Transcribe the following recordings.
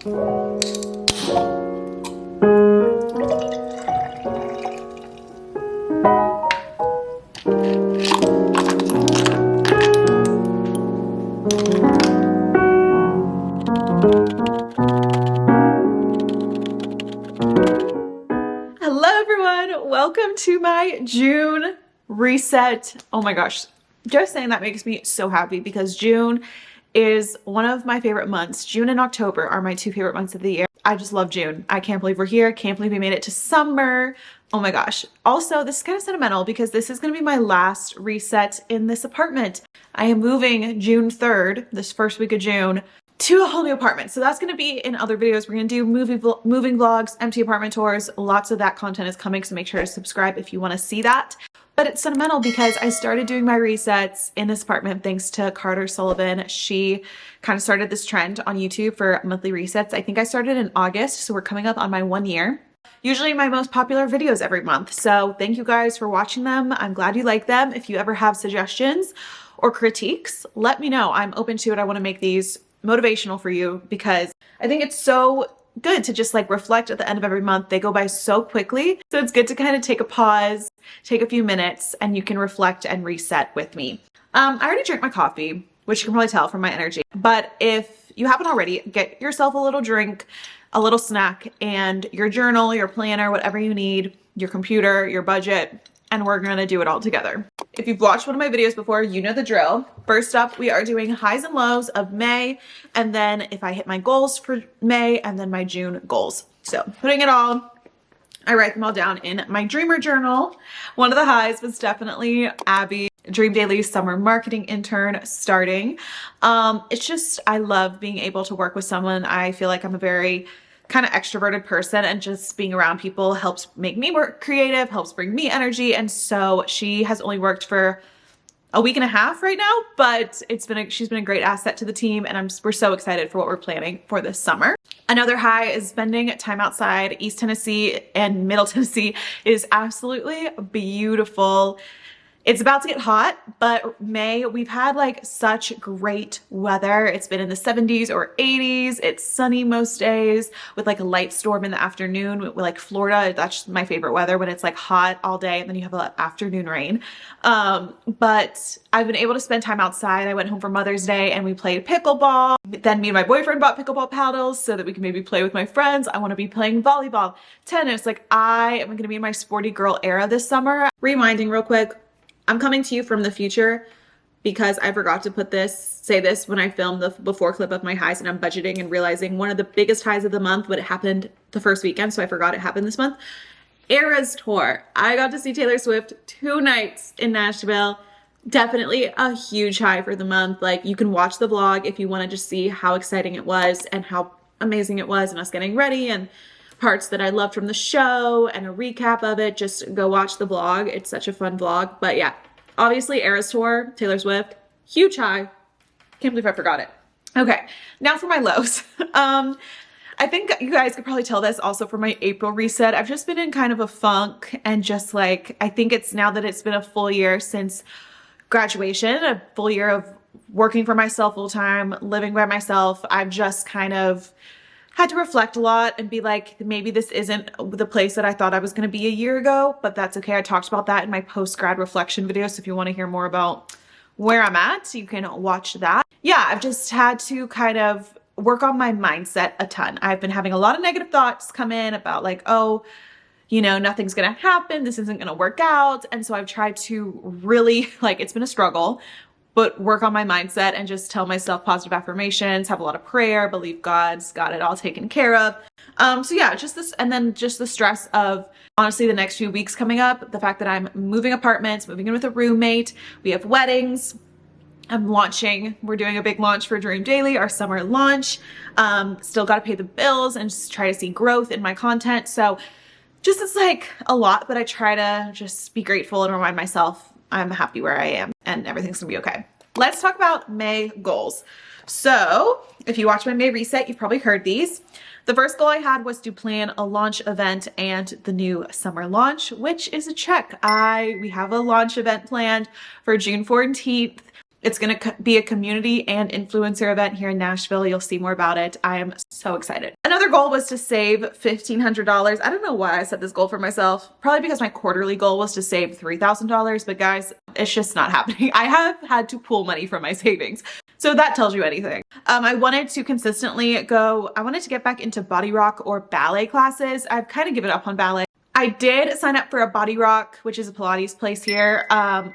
Hello everyone, welcome to my June reset. Oh my gosh, just saying that makes me so happy because June is one of my favorite months. June and October are my two favorite months of the year. I just love June. I can't believe we're here. Can't believe we made it to summer. Oh my gosh. Also, this is kind of sentimental because this is going to be my last reset in this apartment. I am moving June 3rd, this first week of June, to a whole new apartment. So that's going to be in other videos. We're going to do moving vlogs, empty apartment tours. Lots of that content is coming, so make sure to subscribe if you want to see that. But it's sentimental because I started doing my resets in this apartment thanks to Carter Sullivan. She kind of started this trend on YouTube for monthly resets. I think I started in August, so we're coming up on my 1 year. Usually my most popular videos every month. So thank you guys for watching them. I'm glad you like them. If you ever have suggestions or critiques, let me know. I'm open to it. I want to make these motivational for you because I think it's so good to just like reflect at the end of every month. They go by so quickly. So it's good to kind of take a pause, take a few minutes, and you can reflect and reset with me. I already drank my coffee, which you can probably tell from my energy. But if you haven't already, get yourself a little drink, a little snack, and your journal, your planner, whatever you need, your computer, your budget, and we're gonna do it all together. If you've watched one of my videos before, you know the drill. First up, we are doing highs and lows of May, and then if I hit my goals for May, and then my June goals. So putting it all, I write them all down in my dreamer journal. One of the highs was definitely Abby, Dream Daily summer marketing intern starting. It's just, I love being able to work with someone. I feel like I'm a very kind of extroverted person, and just being around people helps make me more creative, helps bring me energy. And so she has only worked for a week and a half right now, but she's been a great asset to the team, and we're so excited for what we're planning for this summer. Another high is spending time outside. East Tennessee and Middle Tennessee is absolutely beautiful. It's about to get hot, but May, we've had like such great weather. It's been in the 70s or 80s. It's sunny most days with like a light storm in the afternoon. With like Florida, that's my favorite weather, when it's like hot all day and then you have an afternoon rain. But I've been able to spend time outside. I went home for Mother's Day and we played pickleball. Then me and my boyfriend bought pickleball paddles so that we can maybe play with my friends. I want to be playing volleyball, tennis. Like I am going to be in my sporty girl era this summer. Rewinding real quick. I'm coming to you from the future because I forgot to say this when I filmed the before clip of my highs, and I'm budgeting and realizing one of the biggest highs of the month, but it happened the first weekend, so I forgot it happened this month. Eras Tour. I got to see Taylor Swift 2 nights in Nashville. Definitely a huge high for the month. Like, you can watch the vlog if you want to just see how exciting it was and how amazing it was, and us getting ready and parts that I loved from the show and a recap of it. Just go watch the vlog. It's such a fun vlog. But yeah, obviously Eras Tour, Taylor Swift, huge high. Can't believe I forgot it. Okay, now for my lows. I think you guys could probably tell this also for my April reset. I've just been in kind of a funk, and just like, I think it's now that it's been a full year since graduation, a full year of working for myself full time, living by myself. I've just kind of had to reflect a lot and be like, maybe this isn't the place that I thought I was going to be a year ago, but that's okay. I talked about that in my post-grad reflection video. So if you want to hear more about where I'm at, you can watch that. Yeah, I've just had to kind of work on my mindset a ton. I've been having a lot of negative thoughts come in about like, oh, you know, nothing's going to happen. This isn't going to work out. And so I've tried to really, like, it's been a struggle, but work on my mindset and just tell myself positive affirmations, have a lot of prayer, believe God's got it all taken care of. So yeah, just this, and then just the stress of honestly the next few weeks coming up, the fact that I'm moving apartments, moving in with a roommate, we have weddings, we're doing a big launch for Dream Daily, our summer launch. Still got to pay the bills and just try to see growth in my content. So just, it's like a lot, but I try to just be grateful and remind myself I'm happy where I am and everything's gonna be okay. Let's talk about May goals. So if you watch my May reset, you've probably heard these. The first goal I had was to plan a launch event and the new summer launch, which is a check. We have a launch event planned for June 14th. It's going to be a community and influencer event here in Nashville. You'll see more about it. I am so excited. Another goal was to save $1,500. I don't know why I set this goal for myself. Probably because my quarterly goal was to save $3,000. But guys, it's just not happening. I have had to pull money from my savings. So that tells you anything. I wanted to consistently I wanted to get back into body rock or ballet classes. I've kind of given up on ballet. I did sign up for a Body Rock, which is a Pilates place here,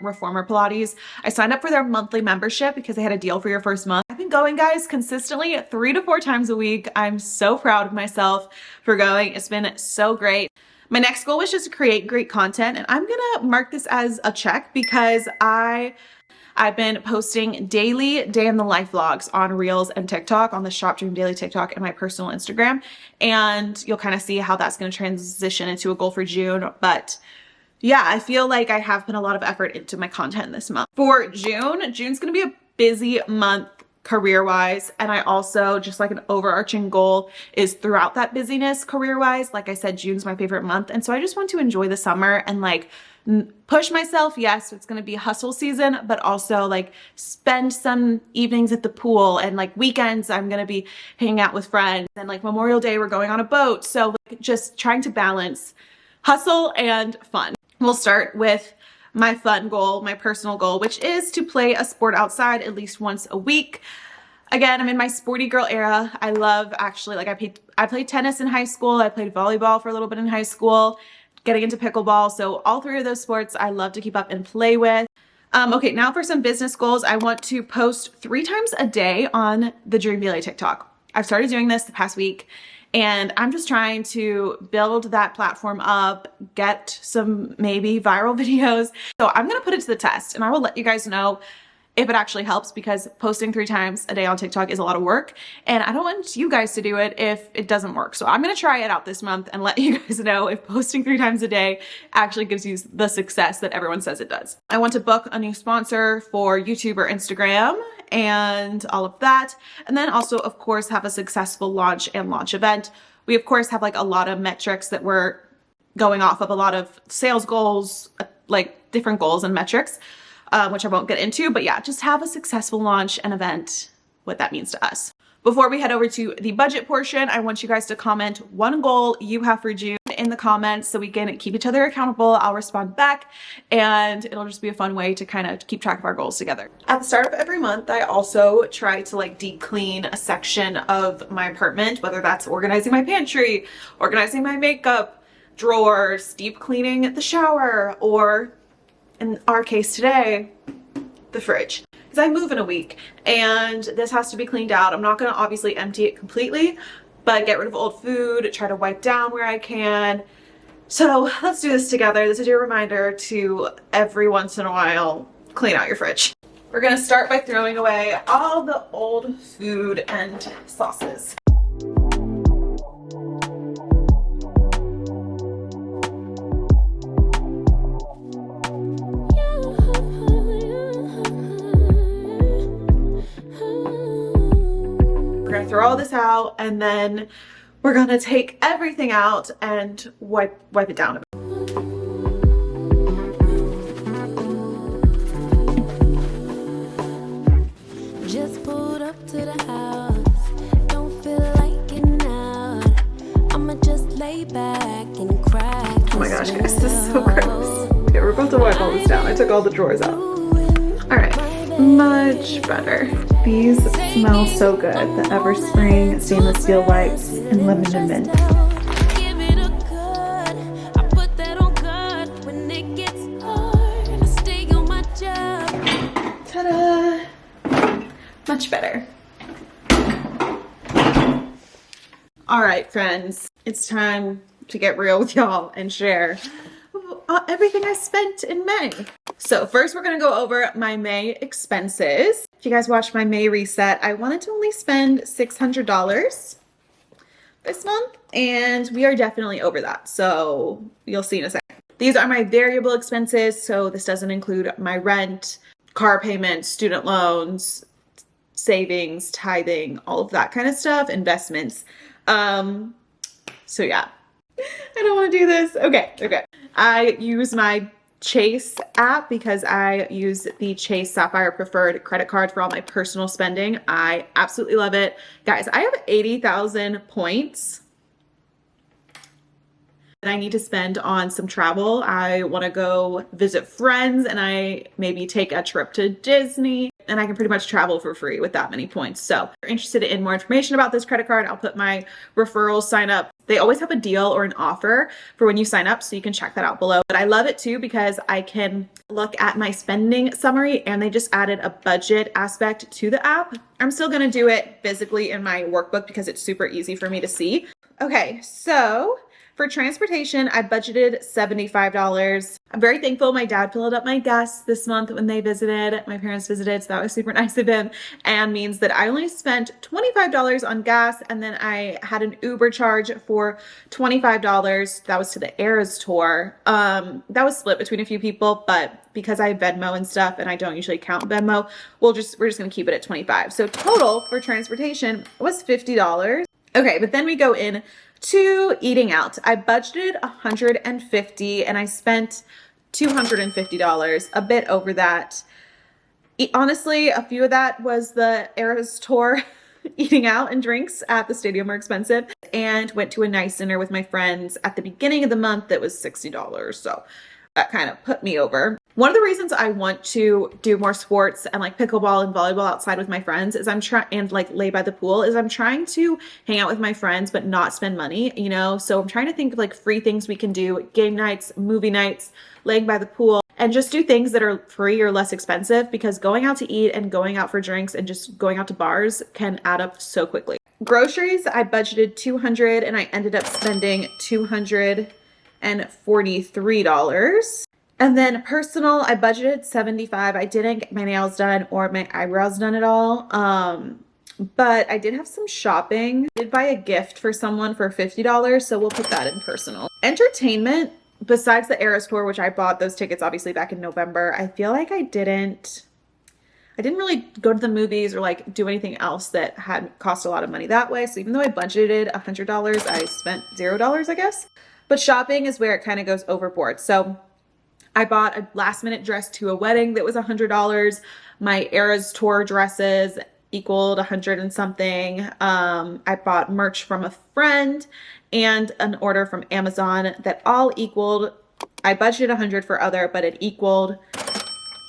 Reformer Pilates. I signed up for their monthly membership because they had a deal for your first month. I've been going, guys, consistently 3 to 4 times a week. I'm so proud of myself for going. It's been so great. My next goal was just to create great content, and I'm gonna mark this as a check because I've been posting daily day in the life vlogs on Reels and TikTok, on the Shop Dream Daily TikTok and my personal Instagram. And you'll kind of see how that's going to transition into a goal for June. But yeah, I feel like I have put a lot of effort into my content this month. For June's going to be a busy month career-wise. And I also, just like an overarching goal is throughout that busyness career-wise, like I said, June's my favorite month. And so I just want to enjoy the summer and like push myself. Yes, it's going to be hustle season, but also like spend some evenings at the pool, and like weekends I'm going to be hanging out with friends, and like Memorial Day we're going on a boat. So like just trying to balance hustle and fun. We'll start with my fun goal, my personal goal, which is to play a sport outside at least once a week. Again, I'm in my sporty girl era. I love actually, like I played tennis in high school. I played volleyball for a little bit in high school, getting into pickleball. So all 3 of those sports I love to keep up and play with. Okay, now for some business goals. I want to post 3 times a day on the Dream Daily TikTok. I've started doing this the past week, and I'm just trying to build that platform up, get some maybe viral videos. So I'm gonna put it to the test, and I will let you guys know if it actually helps, because posting 3 times a day on TikTok is a lot of work, and I don't want you guys to do it if it doesn't work. So I'm gonna try it out this month and let you guys know if posting 3 times a day actually gives you the success that everyone says it does. I want to book a new sponsor for YouTube or Instagram and all of that. And then also, of course, have a successful launch and launch event. We, of course, have like a lot of metrics that we're going off of, a lot of sales goals, like different goals and metrics. Which I won't get into, but yeah, just have a successful launch and event, what that means to us. Before we head over to the budget portion, I want you guys to comment 1 goal you have for June in the comments so we can keep each other accountable. I'll respond back, and it'll just be a fun way to kind of keep track of our goals together. At the start of every month, I also try to like deep clean a section of my apartment, whether that's organizing my pantry, organizing my makeup drawers, deep cleaning the shower, or in our case today, the fridge. Because I move in a week and this has to be cleaned out. I'm not going to obviously empty it completely, but get rid of old food, try to wipe down where I can. So let's do this together. This is your reminder to every once in a while clean out your fridge. We're going to start by throwing away all the old food and sauces. Throw all this out, and then we're gonna take everything out and wipe it down a bit. Just pulled up to the house, don't feel like getting out. I'ma just lay back and cry. Oh my gosh, guys, this is so gross. Okay, we're about to wipe all this down. I took all the drawers out. All right, much better. These smell so good. The Everspring stainless steel wipes and lemon and mint. Ta-da! Much better. All right, friends, it's time to get real with y'all and share everything I spent in May. So first we're gonna go over my May expenses. If you guys watched my May reset, I wanted to only spend $600 this month, and we are definitely over that. So you'll see in a second. These are my variable expenses. So this doesn't include my rent, car payments, student loans, savings, tithing, all of that kind of stuff, investments. So yeah, I don't want to do this. Okay. I use my Chase app because I use the Chase Sapphire Preferred credit card for all my personal spending. I absolutely love it. Guys, I have 80,000 points that I need to spend on some travel. I want to go visit friends and I maybe take a trip to Disney, and I can pretty much travel for free with that many points. So if you're interested in more information about this credit card, I'll put my referrals sign up. They always have a deal or an offer for when you sign up, so you can check that out below. But I love it too because I can look at my spending summary, and they just added a budget aspect to the app. I'm still going to do it physically in my workbook because it's super easy for me to see. Okay, so for transportation, I budgeted $75. I'm very thankful my dad filled up my gas this month when they visited. My parents visited, so that was super nice of him, and means that I only spent $25 on gas, and then I had an Uber charge for $25. That was to the Eras tour. That was split between a few people, but because I have Venmo and stuff, and I don't usually count Venmo, we're just gonna keep it at 25. So total for transportation was $50. Okay, but then we go in to eating out. I budgeted $150 and I spent $250, a bit over that. Honestly, a few of that was the Eras tour. Eating out and drinks at the stadium were expensive, and went to a nice dinner with my friends at the beginning of the month that was $60. So that kind of put me over. One of the reasons I want to do more sports and like pickleball and volleyball outside with my friends is and like lay by the pool is I'm trying to hang out with my friends but not spend money, you know? So I'm trying to think of like free things we can do, game nights, movie nights, laying by the pool, and just do things that are free or less expensive, because going out to eat and going out for drinks and just going out to bars can add up so quickly. Groceries, I budgeted $200 and I ended up spending $243. And then personal, I budgeted $75. I didn't get my nails done or my eyebrows done at all. But I did have some shopping. I did buy a gift for someone for $50, so we'll put that in personal. Entertainment, besides the Eras tour, which I bought those tickets obviously back in November, I feel like I didn't really go to the movies or like do anything else that had cost a lot of money that way. So even though I budgeted $100, I spent $0, I guess. But shopping is where it kind of goes overboard. So I bought a last minute dress to a wedding that was $100. My Eras tour dresses equaled 100 and something. I bought merch from a friend and an order from Amazon that all equaled, I budgeted 100 for other, but it equaled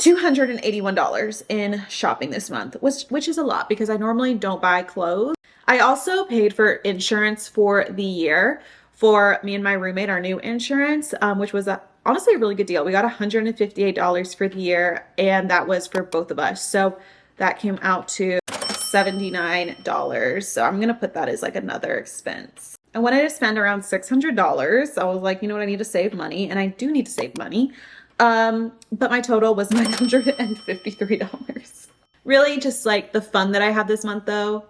$281 in shopping this month, which is a lot because I normally don't buy clothes. I also paid for insurance for the year for me and my roommate, our new insurance, which was honestly a really good deal. We got $158 for the year, and that was for both of us. So that came out to $79. So I'm going to put that as like another expense. I wanted to spend around $600. I was like, you know what? I need to save money, and I do need to save money. But my total was $953. Really just like the fun that I had this month though.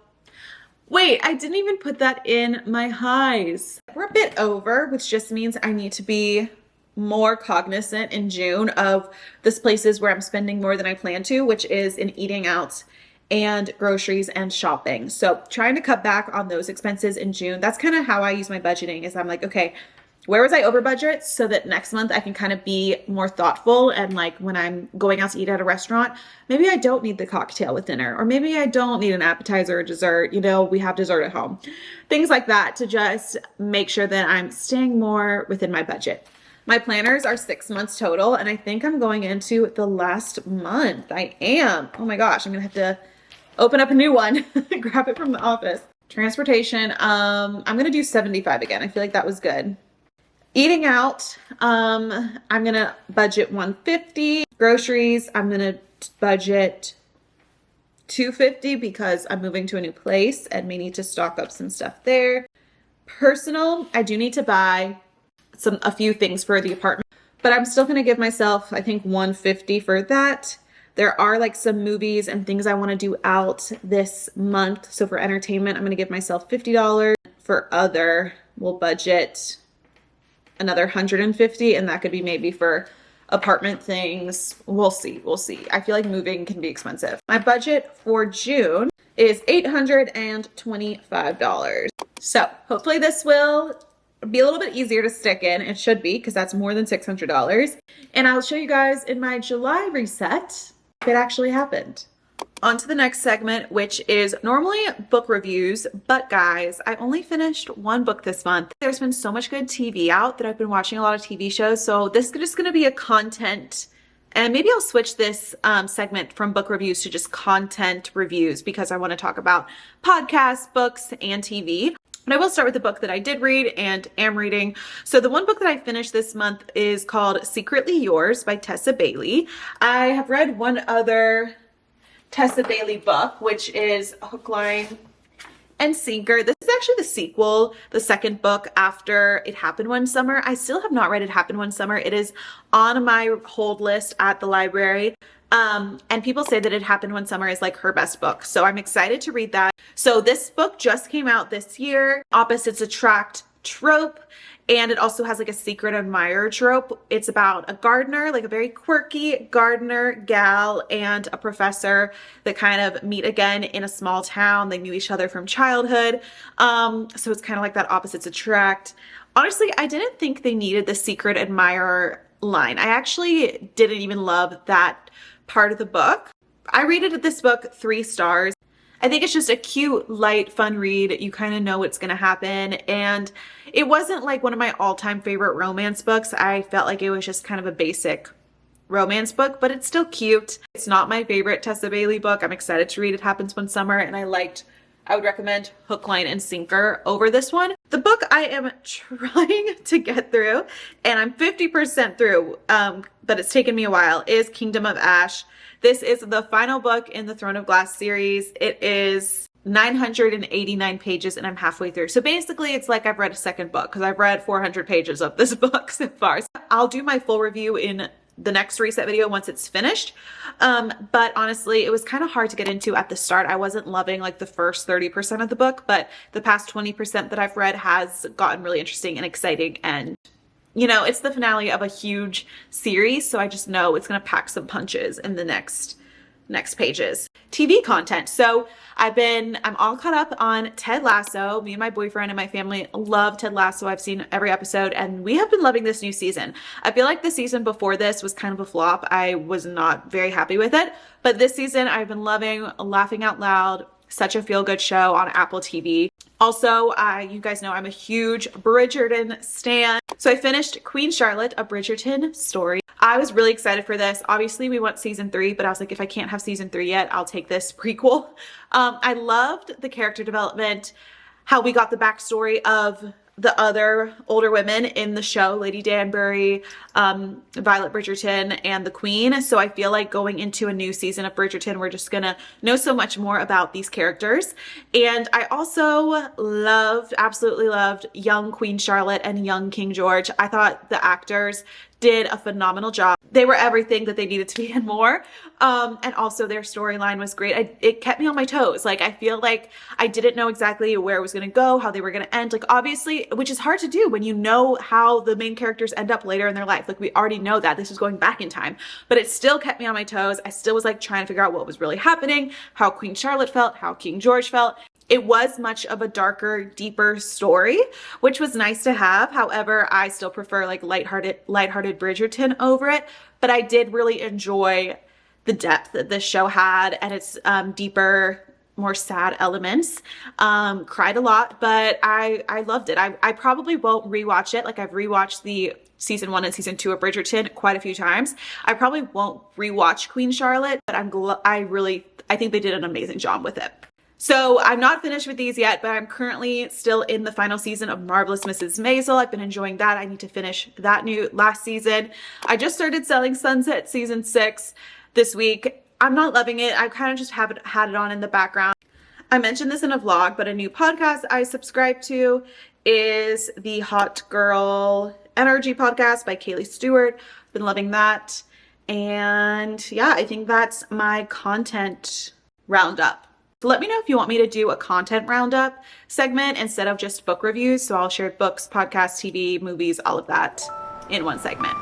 Wait, I didn't even put that in my highs. We're a bit over, which just means I need to be more cognizant in June of this places where I'm spending more than I plan to, which is in eating out and groceries and shopping. So trying to cut back on those expenses in June. That's kind of how I use my budgeting, is I'm like, okay, where was I over budget, so that next month I can kind of be more thoughtful, and like when I'm going out to eat at a restaurant, maybe I don't need the cocktail with dinner, or maybe I don't need an appetizer or dessert, you know, we have dessert at home. Things like that to just make sure that I'm staying more within my budget. My planners are 6 months total, and I think I'm going into the last month. I am. Oh my gosh, I'm gonna have to open up a new one, grab it from the office. Transportation, I'm gonna do 75 again. I feel like that was good. Eating out, I'm gonna budget 150. Groceries, I'm gonna budget 250 because I'm moving to a new place and may need to stock up some stuff there. Personal, I do need to buy a few things for the apartment, but I'm still gonna give myself, I think, 150 for that. There are like some movies and things I want to do out this month. So for entertainment, I'm gonna give myself $50. For other, we'll budget another 150, and that could be maybe for apartment things. We'll see. I feel like moving can be expensive. My budget for June is $825. So hopefully this will be a little bit easier to stick in. It should be, because that's more than $600. And I'll show you guys in my July reset if it actually happened. On to the next segment, which is normally book reviews, but guys, I only finished one book this month. There's been so much good TV out that I've been watching a lot of TV shows, so this is just going to be a content, and maybe I'll switch this segment from book reviews to just content reviews, because I want to talk about podcasts, books, and TV. But I will start with the book that I did read and am reading. So the one book that I finished this month is called Secretly Yours by Tessa Bailey. I have read one other Tessa Bailey book, which is Hook, Line, and Sinker. This is actually the sequel, the second book after It Happened One Summer. I still have not read It Happened One Summer. It is on my hold list at the library. And people say that It Happened One Summer is like her best book. So I'm excited to read that. So this book just came out this year. Opposites attract trope. And it also has like a secret admirer trope. It's about a gardener, like a very quirky gardener gal, and a professor that kind of meet again in a small town. They knew each other from childhood. So it's kind of like that opposites attract. Honestly, I didn't think they needed the secret admirer line. I actually didn't even love that part of the book. I rated this book 3 stars. I think it's just a cute, light, fun read. You kind of know what's going to happen. And it wasn't like one of my all-time favorite romance books. I felt like it was just kind of a basic romance book, but it's still cute. It's not my favorite Tessa Bailey book. I'm excited to read It Happens One Summer, and I would recommend Hook, Line, and Sinker over this one. The book I am trying to get through, and I'm 50% through, but it's taken me a while, is Kingdom of Ash. This is the final book in the Throne of Glass series. It is 989 pages and I'm halfway through. So basically it's like I've read a second book, because I've read 400 pages of this book so far. So I'll do my full review in the next reset video once it's finished. But honestly, it was kind of hard to get into at the start. I wasn't loving like the first 30% of the book, but the past 20% that I've read has gotten really interesting and exciting, and you know, it's the finale of a huge series, so I just know it's going to pack some punches in the next pages. TV content. So I'm all caught up on Ted Lasso. Me and my boyfriend and my family love Ted Lasso. I've seen every episode and we have been loving this new season. I feel like the season before this was kind of a flop. I was not very happy with it, but this season I've been loving, laughing out loud. Such a feel-good show on Apple TV. Also, you guys know I'm a huge Bridgerton stan. So I finished Queen Charlotte, A Bridgerton Story. I was really excited for this. Obviously, we want season 3, but I was like, if I can't have season 3 yet, I'll take this prequel. I loved the character development, how we got the backstory of the other older women in the show, Lady Danbury, Violet Bridgerton, and the Queen. So I feel like going into a new season of Bridgerton, we're just gonna know so much more about these characters. And I also absolutely loved young Queen Charlotte and young King George. I thought the actors did a phenomenal job. They were everything that they needed to be and more. And also their storyline was great. It kept me on my toes. Like, I feel like I didn't know exactly where it was going to go, how they were going to end. Like, obviously, which is hard to do when you know how the main characters end up later in their life. Like, we already know that this is going back in time, but it still kept me on my toes. I still was like trying to figure out what was really happening, how Queen Charlotte felt, how King George felt. It was much of a darker, deeper story, which was nice to have. However, I still prefer like lighthearted Bridgerton over it. But I did really enjoy the depth that this show had and its deeper, more sad elements. Cried a lot, but I loved it. I probably won't rewatch it. Like, I've rewatched the season 1 and season 2 of Bridgerton quite a few times. I probably won't rewatch Queen Charlotte, but I think they did an amazing job with it. So I'm not finished with these yet, but I'm currently still in the final season of Marvelous Mrs. Maisel. I've been enjoying that. I need to finish that last season. I just started Selling Sunset season 6 this week. I'm not loving it. I kind of just had it on in the background. I mentioned this in a vlog, but a new podcast I subscribe to is the Hot Girl Energy podcast by Kaylee Stewart. I've been loving that. And yeah, I think that's my content roundup. So let me know if you want me to do a content roundup segment instead of just book reviews. So I'll share books, podcasts, TV, movies, all of that in one segment.